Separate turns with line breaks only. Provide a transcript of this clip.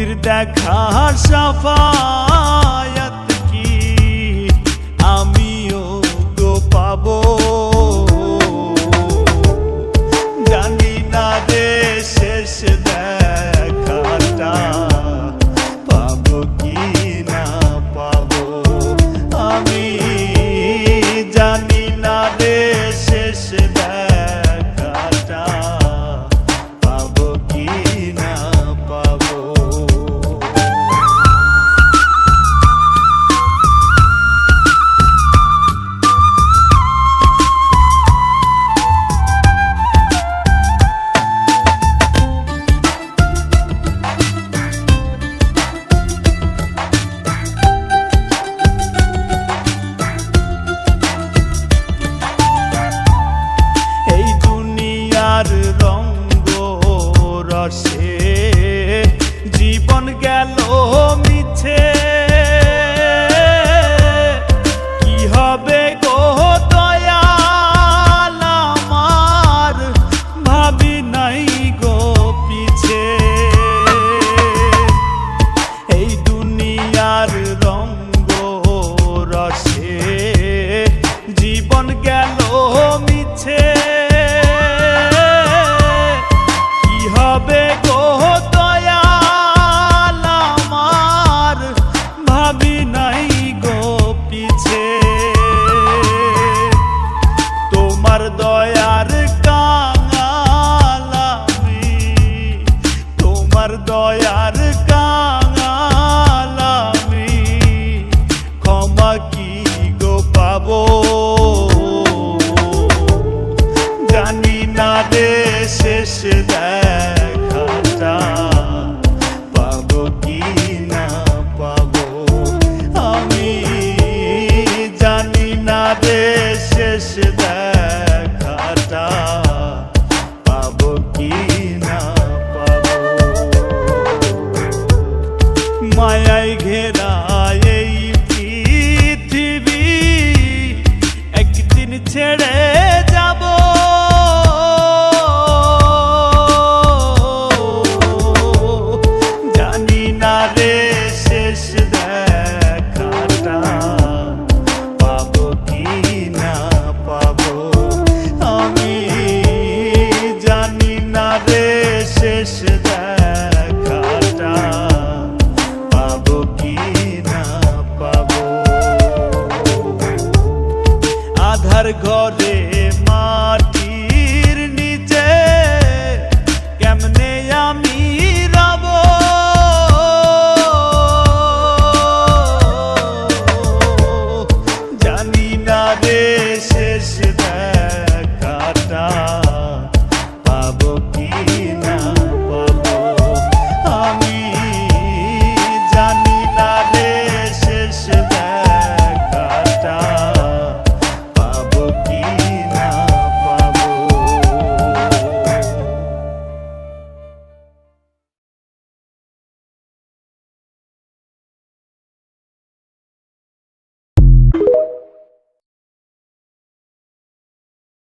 নবীর দেখার শাফায়াত কি আমিও গো পাবো, জানি না রে শেষ দেখাটা পাবো কি না পাবো। আমি জানি না রে শেষ দেখাটা পাবো কি না পাবো। রঙ্গ রসে জীবন গেল মিছে, কি হবে গো দয়াল আমার ভাবি নাই গো পিছে। এই দুনিয়ার রঙ্গ রসে জীবন গেল মিছে, হবে গো দয়াল আমার ভাবি নাই গো পিছে। তোমার দয়ার কাঙাল আমি, তোমার দয়ার কাঙাল আমি, ক্ষমা কি গো পাবো, জানি না রে শেষ দেখাটা পাবো কি না পাবো। আমি জানি না রে শেষ দেখাটা পাবো কি না পাবো। মায়ায় ঘেরা এই পৃথিবী একদিন ছেড়ে